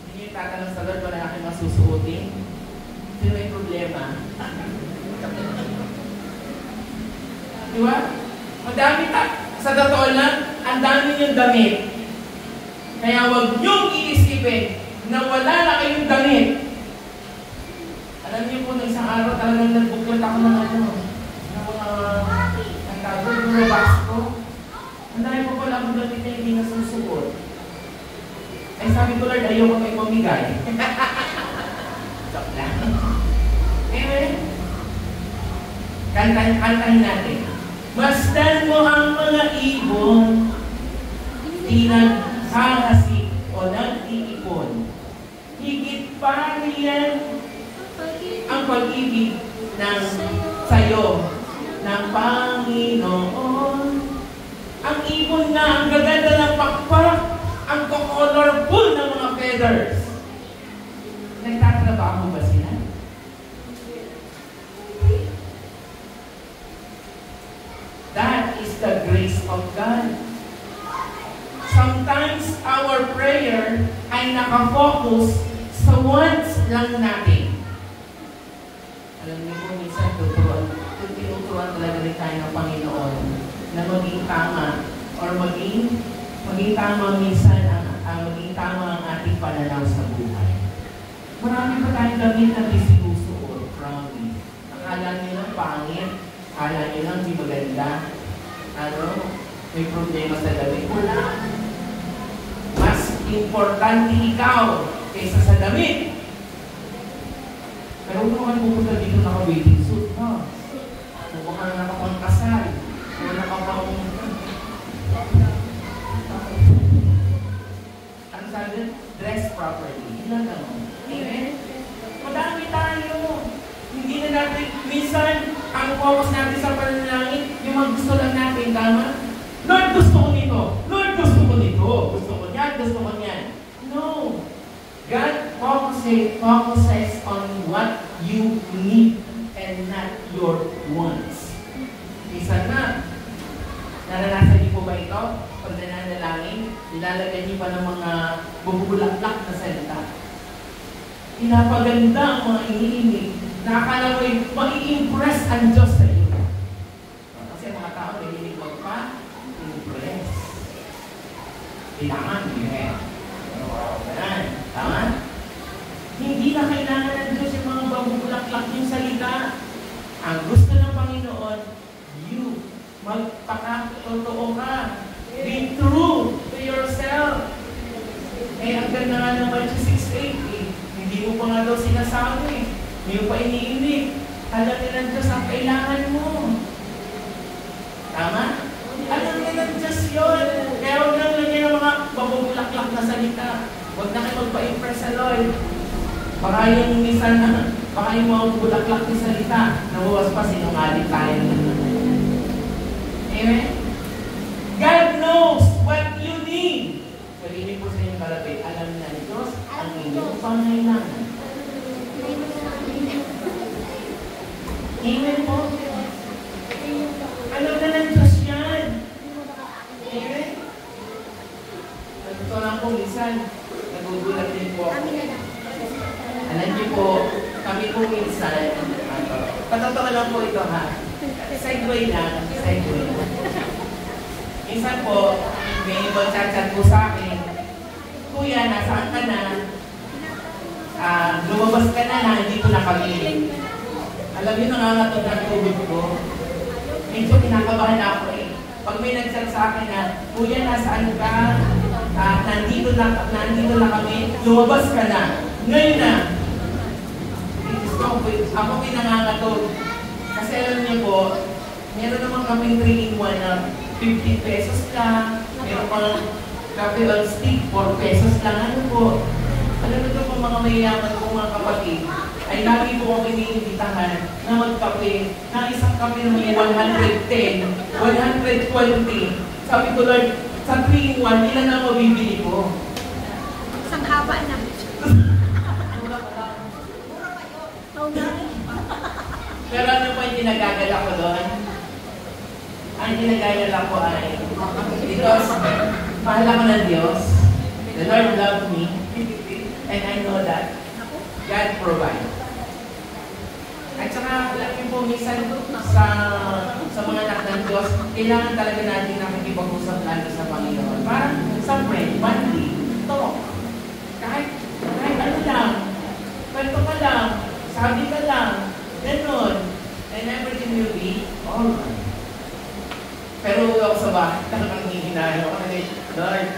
Hindi niyo tatanong sa Lord, wala aking masusuotin. Sino may problema? Di ba? Madami sa totoo lang, ang dami niyong damit. Kaya huwag niyong iisipin na wala na kayong damit. Alam niyo po, ng isang araw talagang nagbuklat ako ng ang tawag ng box ko. Ang dami po pala akong damit na hindi nasusuot. Ay sabi ko, Lord, ayoko kayo mamigay. Stop lang. Anyway, kantahin natin. Masdan mo ang mga ibon, di naghahasik o nag-iipon. Higit pa riyan ang pag-ibig ng sayo ng Panginoon. Ang ibon nga, ang gaganda ng pakpak, ang colorful ng mga feathers. Nagtatrabaho ba sila? That is the grace of God. Sometimes our prayer ay nakafocus sa wants lang natin. Alam niyo po, minsan tinuturuan talaga rin tayo ng Panginoon na maging tama or maging tama minsan maging tama ang ating pananaw sa buhay. Marami pa tayong damit na may sinusuot, promise. Akala niyo lang pangit, akala niyo lang di maganda. May problema sa damit. Wala. Mas importante ikaw kaysa sa damit. Pero kung naman pupunta dito naka-waiting suit, ha? Kung baka nakapangkasal, o nakapang... Ano sabi? Dress properly. Ilan naman. Amen? Madami tayo. Hindi na natin, minsan, ang focus natin sa panalangin, yung mga gusto lang natin, tama? Lord, gusto ko nito. Lord, gusto ko nito. Gusto ko niyan, gusto ko niyan. No. God focuses on what you need and not your wants. Isa na, naranasan niyo po ba ito? Pag nananalangin, nilalagay niyo pa ng mga bubulaklak na salita. Pinapaganda ang mga iniinig. Nakakala mo yung mai-impress ang Diyos sa iyo. Kasi mga tao, nahilig magpa-impress. Kailangan, ganyan. Tama? Hindi na kailangan ng Diyos yung mga babulaklak yung salita. Ang gusto ng Panginoon, you, magpakatotoo ka. Be true to yourself. Eh, ang ganda nga ng Matthew 6:8 eh. Hindi mo pa nga daw sinasabi. Hindi mo pa iniinig. Alam nila ng Diyos ang kailangan mo. Tama? Alam nila ng Diyos yun. Kaya huwag lang lagyan ng mga babulaklak na salita. Huwag na kayo magpa-impress sa Lord. Baka yung minsan na, baka yung mga bulaklak na salita, nabuwas pa sinungaling tayo. Amen? God knows what you need. Sabihin po sa inyong kalapit, alam na ni Diyos ang inyong pangailangan. Amen po? Alam na ng Diyos yan. Amen? Totoo lang po, minsan, nagugulat din po ako. Alam niyo po, kami po minsan, patotoo lang po ito ha. Segway lang, segway. Minsan po, may magchat-chat po sa akin, Kuya, nasaan ka na? Lumabas ka na, nandito na kami. Alam niyo, nangangatog ng tubig ko. Medyo kinakabahan ako eh. Pag may nag-chat sa akin na, Kuya, nasaan ka? Nandito na kami. Lumabas ka na. Ngayon na. Ako pinangangatog. Kasi alam niyo po, meron naman kaming 3-in-1 na 50 pesos lang. Meron pang kape on stick, 4 pesos lang. Ano po? Alam niyo po mga mayayaman ko mga kapatid, ay lagi po ako iniimbitahan na magkape, na isang kape na may 110, 120. Sabi ko, Lord, sa 3-in-1, ilan na mabibili ko? Isang haba na. Pero ano po yung ginagagala ko doon? Ang ginagagala ko ay, because mahal ako ng Diyos, the Lord loved me, and I know that God provides. At saka, lagi po minsan sa mga anak ng Diyos, kailangan talaga natin nakikipag-usap lalo sa Panginoon. Parang sa friend, monthly, talk. Kahit ano lang, kwento ka lang, sabi ka lang, ganon, and everything will be alright. Pero ako sa bahay, talagang hihinahin ako kasi, Lord,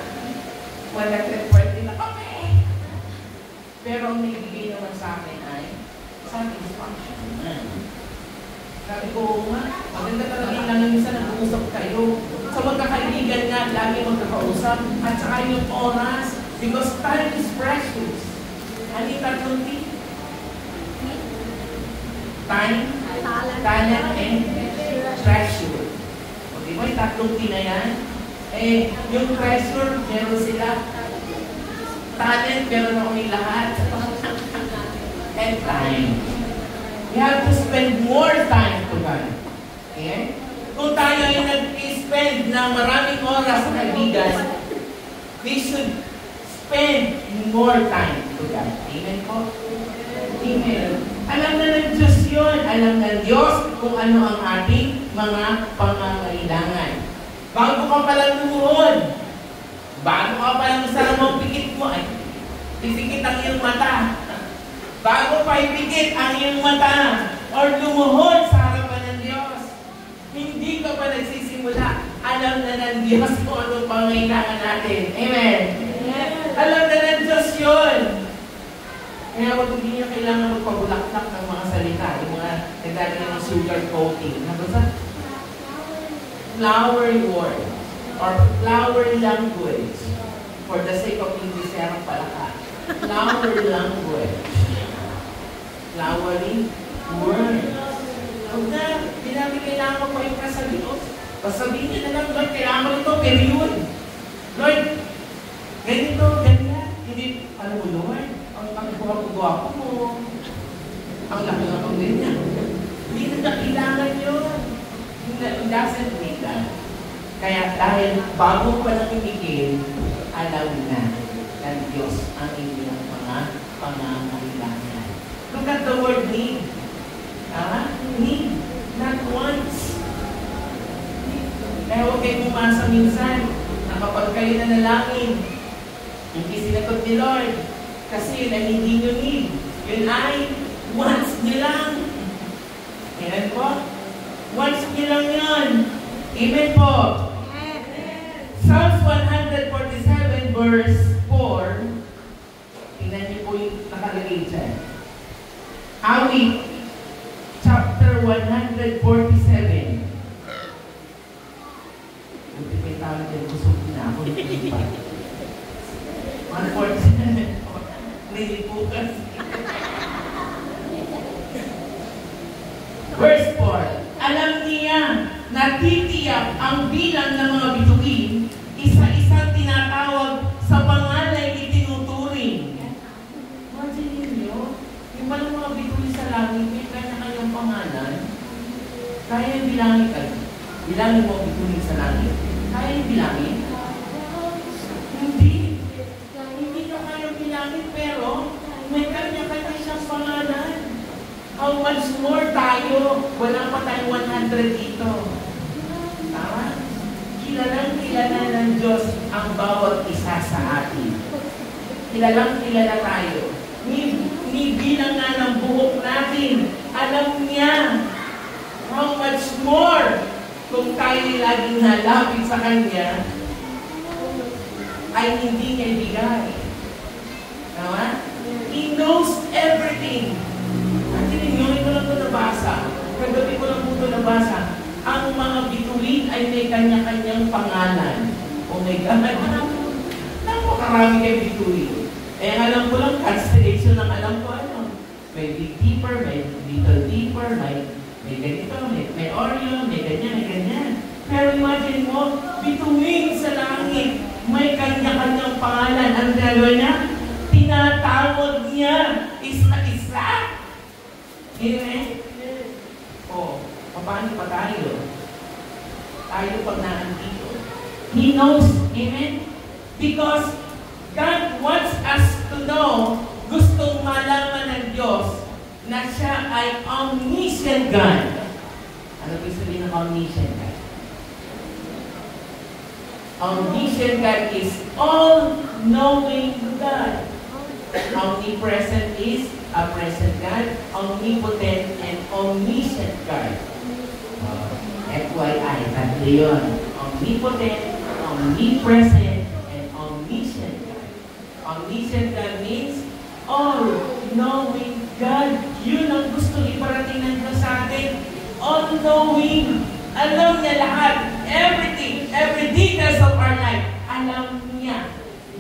120 na kami. Pero ang nagbigay naman sa akin ay satisfaction. Sabi ko, maganda talaga yung lang minsan nag-uusap kayo. Sa magkakaibigan nga, lagi magkakausap. At saka yung oras, because time is precious. Ano yung tatlong T? Time, talent, and treasure. O diba yung tatlong T na yan? Eh, yung treasure, meron sila. Talent, meron ako yung lahat. And time. We have to spend more time to God. Okay? Kung tayo ay nag-spend ng maraming oras sa kaibigan, we should spend more time to God. Amen po? Amen. Alam na ng Diyos yun. Alam ng Diyos kung ano ang ating mga pangangailangan. Bago ka palang lumuhod, bago ka palang sarang pikit mo, ay, pipikit ang iyong mata. Bago pa ipikit ang iyong mata or lumuhod sa harapan ng Diyos, hindi ka pa nagsisimula. Alam na ng Diyos kung anong pangailangan natin. Amen? Yes. Alam na ng Diyos yun. Kaya wag hindi niyo kailangan magpabulaklak ng mga salita, yung mga nagdadala ng sugar coating. Ano sa? Flower word or flower language for the sake of English, yarang palaka. Flower language. Flowery word. Huwag na, hindi namin kailangan magpa-impress sa Diyos. Pasabihin niya na lang, Lord, kailangan mo ito, period. Lord, ganito, ganyan. Hindi, alam mo, Lord, ang guwapo mo. Ang laki ng pang ganyan. Hindi na kailangan yun. It doesn't mean that. Kaya dahil bago pa namimigil, alam na ng Diyos ang inyong mga pangangailangan. Look at the word need. Need. Not once. Kaya huwag kayo umasa minsan na kapag kayo nanalangin, hindi sinagot ni Lord, Kasi yun ay hindi nyo need. Yun ay wants nyo lang. Amen po? Wants nyo lang yun. Amen po? Psalms 147 verse 4. Tingnan niyo po yung nakalagay dyan. Awit, chapter 147. Buti may tawag dyan, busog na ako. 147. Nilipukas. Verse 4. Alam niya, natitiyak ang bilang ng mga bituin, isa-isang tinatawag sa pangalan itinuturing. Imagine niyo, yung palang mga bituin sa langit, may kanya-kanyang pangalan. Kaya yung bilangin ka. Bilangin mo ang bituin sa langit. Kaya yung bilangin? Hindi. Hindi nyo kaya bilangin, pero may kanya-kanya siyang pangalan. How much more tayo? Wala pa tayong 100 dito. Tama? Kilala ng Diyos ang bawat isa sa atin. Kilala tayo. Ni bilang nga ng buhok natin. Alam niya how much more kung tayo laging nalapit sa Kanya ay hindi niya ibigay. Tama? He knows everything. Ito lang ito nabasa. Kagabi ko lang ito nabasa. Ang mga bituin ay may kanya-kanyang pangalan. Oh my God. Napakarami kayo bituin. Eh, alam ko lang, constellation ang alam ko ano. May Big Dipper, may Little Dipper, may ganito, may Orion, may ganyan. Pero imagine mo, bituin sa langit, may kanya-kanyang pangalan. Ang gagawin niya? Tinatawag niya isa-isa. Amen? O, paano pa tayo? Tayo pag naandito. He knows, amen? Because God wants us to know, gustong malaman ng Diyos na siya ay omniscient God. Ano ba sabihin ng omniscient God? Omniscient God is all-knowing God. Omnipresent is a present God, omnipotent and omniscient God. FYI, tatlo yun. Omnipotent, omnipresent, and omniscient God. Omniscient God means all-knowing God. Yun ang gusto iparating ng Diyos sa atin. All-knowing. Alam niya lahat. Everything. Every details of our life. Alam niya.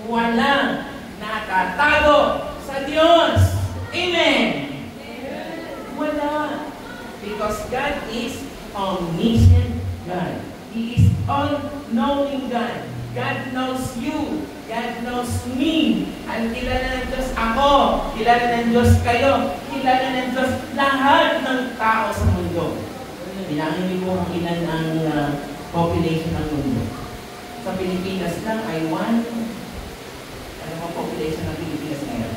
Walang nakatago sa Diyos. Amen. Wala. Because God is omniscient God. He is all-knowing God. God knows you. God knows me. Ang kilala ng Diyos ako. Kilala ng Diyos kayo. Kilala ng Diyos lahat ng tao sa mundo. Bilangin niyo kung ilan ang population ng mundo. Sa Pilipinas lang ay 1. Ano ang population ng Pilipinas ngayon?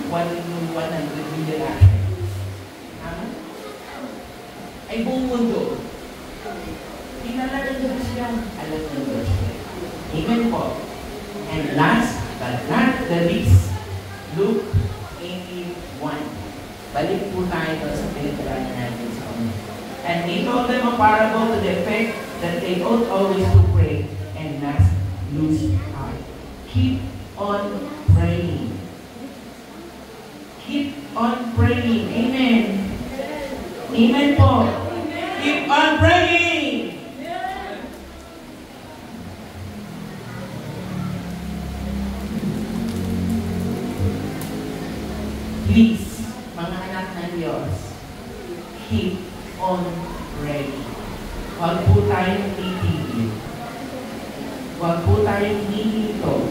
100 million natin. Ay buong mundo. Kilala ng Diyos yan. Alam ng Diyos yan. Amen po. And last but not the least, Luke 18:1. Balik po tayo sa pinagdala natin sa una. And he told them a parable to the effect that they ought always to pray and not lose heart. Keep on praying. Keep on praying. Amen. Amen po. Keep on praying. Please, mga anak ng Diyos, keep on praying. Huwag po tayong titigil. Huwag po tayong hihinto.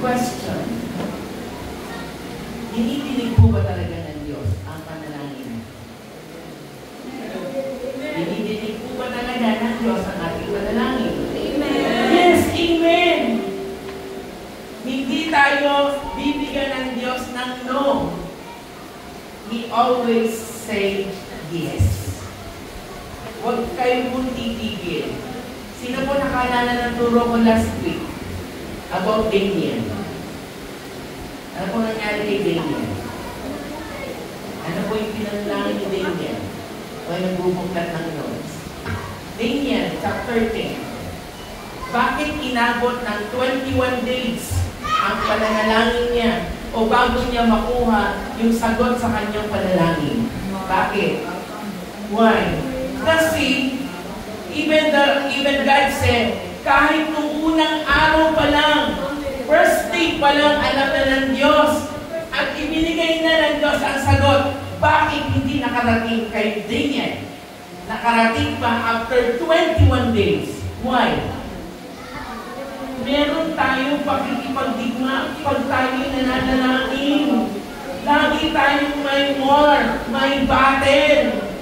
Question. Dinidinig po ba talaga ng Diyos ang panalangin? Dinidinig po ba talaga ng Diyos ang ating panalangin? Amen! Yes, amen! Hindi tayo bibigyan ng Diyos ng no. He always say yes. Huwag kayo pong titigil. Sino po nakalala ng turo ko last week about Damien? Ano po nangyari kay Daniel? Ano po yung pinanalangin ni Daniel? O yung nagbubuklat ng notes? Daniel, chapter 10. Bakit inabot ng 21 days ang pananalangin niya o bago niya makuha yung sagot sa kanyang panalangin? Bakit? Why? Kasi even God said, kahit nung unang araw pa lang, first day pa lang, alam na ng Diyos at ibinigay na ng Diyos ang sagot. Bakit hindi nakarating kay Daniel? Nakarating pa after 21 days. Why? Meron tayong pakikipagdigma pag tayo nananalangin. Lagi tayong may war, may battle.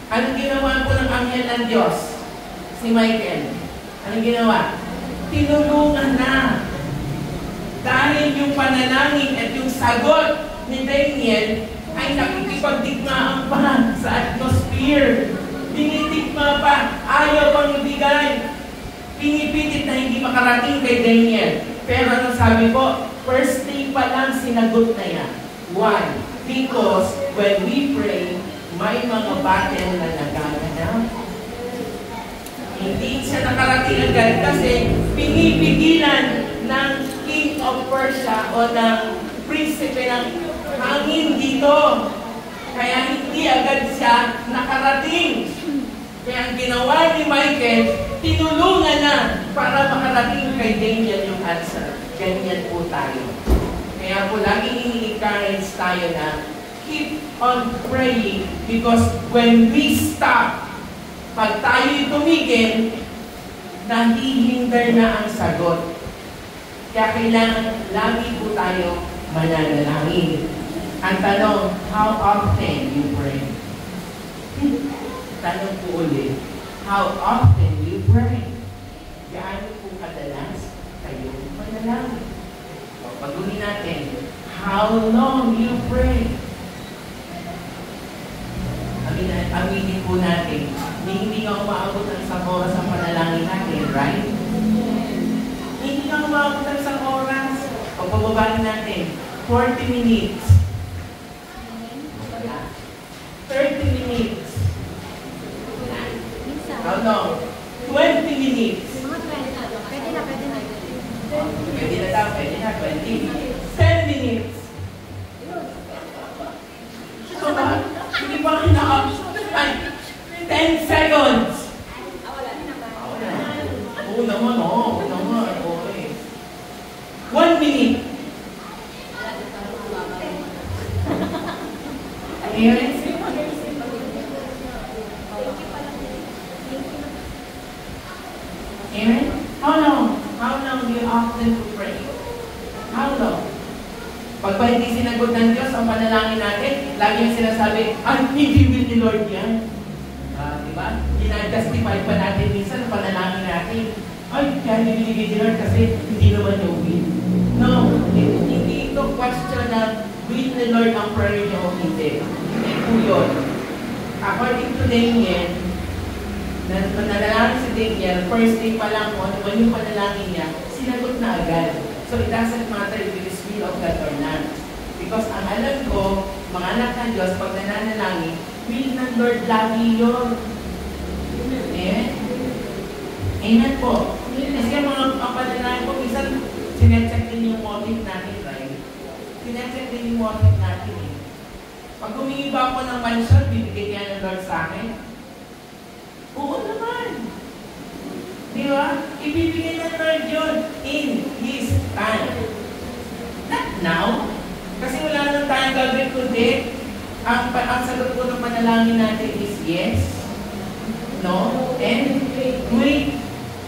Anong ginawa po ng anghel ng Diyos? Si Michael. Anong ginawa? Tinulungan na. Dahil yung panalangin at yung sagot ni Daniel ay nakikipagdigmaan pa sa atmosphere. Dinidigma pa, ayaw pang ibigay. Pinipilit na hindi makarating kay Daniel. Pero ano sabi ko? First day pa lang sinagot na yan. Why? Because when we pray, may mga battle na nagaganap. Hindi siya nakarating agad kasi pinipigilan ng King of Persia o ng prinsipe ng hangin dito. Kaya hindi agad siya nakarating. Kaya ang ginawa ni Michael, tinulungan na para makarating kay Daniel yung answer. Ganyan po tayo. Kaya po laging i-encourage tayo na keep on praying because when we stop, pag tayo'y tumigil, nahihindar na ang sagot. Kaya kailangan lagi po tayo mananalangin. Ang tanong, how often you pray? Tanong po ulit, how often you pray? Gaano po kadalas kayo manalangin? Pag-uli natin, how long you pray? Aminin po natin, hindi ka umaabot ng isang oras ang panalangin natin, right? Hindi ka umaabot ng isang oras. Pagpababahin natin, 40 minutes. 30 minutes. How long? 20 minutes. Pwede na. Pwede na daw, pwede na, 20. 10 minutes. So, hindi pa ay, 10 seconds. Oo naman, okay. 1 minute. Amen? Amen? How long do you often pray? How long? Pag ba hindi sinagot ng Diyos ang panalangin natin, lagi yung sinasabi, ay, hindi will ni Lord yan. Diba? Ginag-justify pa natin minsan ang panalangin natin. Ay, kaya binibigay ni Lord kasi hindi naman yung will. No, hindi ito question na will ni Lord ang prayer niyo o hindi. Hindi po yun. According to Daniel, nanalangin si Daniel, first day pa lang kung ano yung panalangin niya, sinagot na agad. So it doesn't matter if it is will of God or not. Because ang alam ko, mga anak ng Diyos, pag nananalangin, will ng Lord lagi yun. Amen? Amen po. Kasi ang panalangin ko, minsan sinecheck din yung motive natin, right? Sinecheck din yung motive natin eh. Pag humingi ba ako ng mansion, bibigay niya ng Lord sa akin? Oo naman. Di ba? Ibibigay ng Lord yun in His time. Not now. Kasi wala nang tayong gagawin kundi ang sagot po ng panalangin natin is yes, no, and wait.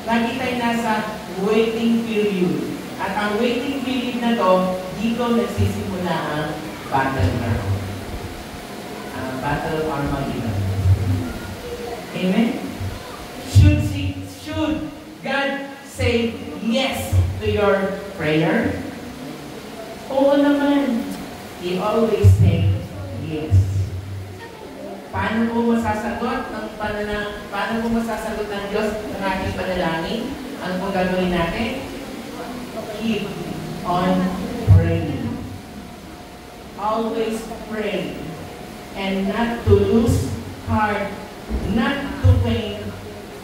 Lagi tayo nasa waiting period. At ang waiting period na to, dito nagsisimula ang battleground. Battle of Armageddon. Amen? Should God say yes to your prayer? Oo naman. He always say yes. Paano po masasagot ng Diyos ang ating panalangin? Ano po gagawin natin? Keep on praying. praying. Always pray. And not to lose heart, not to faint,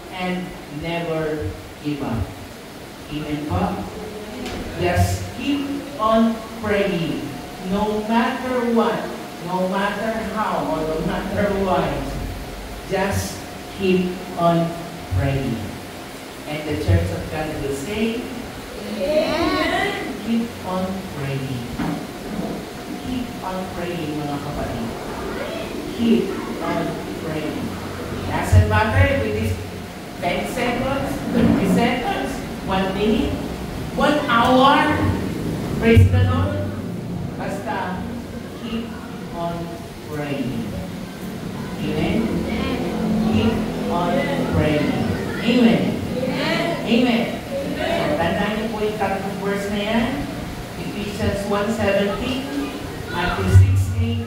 and never give up. Amen po? Just keep on praying. No matter what, no matter how, or no matter what, just keep on praying. And the Church of God will say, Amen. keep on praying. Keep on praying, mga kapatid. Keep on praying. Doesn't matter if it is 10 seconds, 30 seconds, 1 minute, 1 hour. Praise the Lord. Basta, keep on praying. Amen? Keep on praying. Amen. Amen. So, tandaan niyo po yung tatlong verse na yan. Ephesians 1:17, Matthew 6:8,